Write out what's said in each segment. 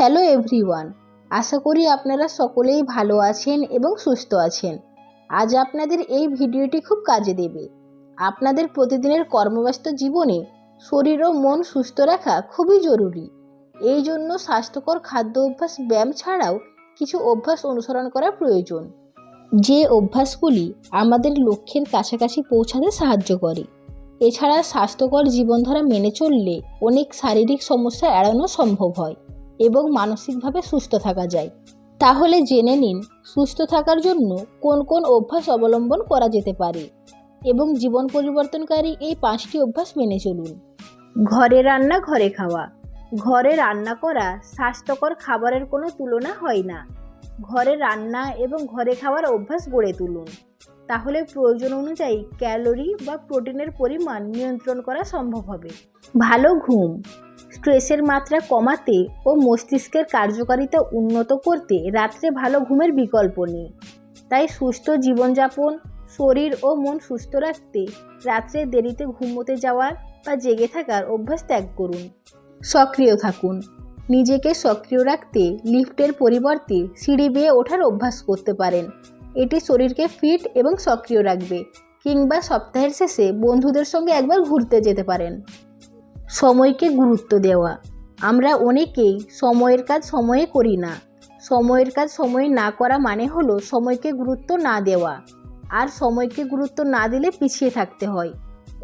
Hello everyone, আশা করি আপনারা সকলেই ভালো আছেন এবং সুস্থ আছেন। আজ আপনাদের এই ভিডিওটি খুব কাজে দেবে। আপনাদের প্রতিদিনের কর্মব্যস্ত জীবনে শরীর ও মন সুস্থ রাখা খুবই জরুরি। এই জন্য স্বাস্থ্যকর খাদ্য অভ্যাস, ব্যায়াম ছাড়াও কিছু অভ্যাস অনুসরণ করা প্রয়োজন, যে অভ্যাসগুলি আমাদের লক্ষ্যের কাছাকাছি পৌঁছাতে সাহায্য করে। এছাড়া স্বাস্থ্যকর জীবনধারা মেনে চললে অনেক শারীরিক সমস্যা এড়ানো সম্ভব হয় এবং মানসিকভাবে সুস্থ থাকা যায়। তাহলে জেনে নিন সুস্থ থাকার জন্য কোন কোন অভ্যাস অবলম্বন করা যেতে পারে এবং জীবন পরিবর্তনকারী এই 5টি অভ্যাস মেনে চলুন। ঘরে রান্না, ঘরে খাওয়া। ঘরে রান্না করা স্বাস্থ্যকর খাবারের কোনো তুলনা হয় না। ঘরে রান্না এবং ঘরে খাওয়ার অভ্যাস গড়ে তুলুন, তাহলে প্রয়োজন অনুযায়ী ক্যালোরি বা প্রোটিনের পরিমাণ নিয়ন্ত্রণ করা সম্ভব হবে। ভালো ঘুম। স্ট্রেসের মাত্রা কমাতে ও মস্তিষ্কের কার্যকারিতা উন্নত করতে রাত্রে ভালো ঘুমের বিকল্প নেই। তাই সুস্থ জীবনযাপন, শরীর ও মন সুস্থ রাখতে রাত্রে দেরিতে ঘুমোতে যাওয়ার বা জেগে থাকার অভ্যাস ত্যাগ করুন। সক্রিয় থাকুন। নিজেকে সক্রিয় রাখতে লিফটের পরিবর্তে সিঁড়ি বেয়ে ওঠার অভ্যাস করতে পারেন। এটি শরীরকে ফিট এবং সক্রিয় রাখবে। কিংবা সপ্তাহের শেষে বন্ধুদের সঙ্গে একবার ঘুরতে যেতে পারেন। সময়কে গুরুত্ব দেওয়া। আমরা অনেকেই সময়ের কাজ সময়ে করি না। সময়ের কাজ সময়ে না করা মানে হলো সময়কে গুরুত্ব না দেওয়া। আর সময়কে গুরুত্ব না দিলে পিছিয়ে থাকতে হয়।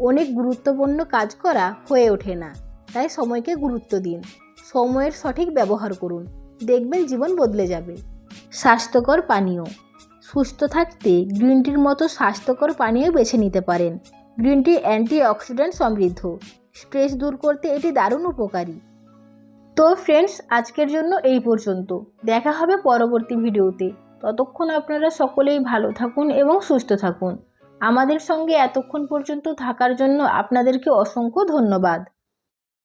অনেক গুরুত্বপূর্ণ কাজ করা হয়ে ওঠে না। তাই সময়কে গুরুত্ব দিন। সময়ের সঠিক ব্যবহার করুন, দেখবেন জীবন বদলে যাবে। স্বাস্থ্যকর পানীয়। সুস্থ থাকতে গ্রিন টির মতো স্বাস্থ্যকর পানীয় বেছে নিতে পারেন। গ্রিন টি অ্যান্টিঅক্সিডেন্ট সমৃদ্ধ। স্ট্রেস দূর করতে এটি দারুণ উপকারী। তো ফ্রেন্ডস, আজকের জন্য এই পর্যন্ত। দেখা হবে পরবর্তী ভিডিওতে। ততক্ষণ আপনারা সকলেই ভালো থাকুন এবং সুস্থ থাকুন। আমাদের সঙ্গে এতক্ষণ পর্যন্ত থাকার জন্য আপনাদেরকে অসংখ্য ধন্যবাদ।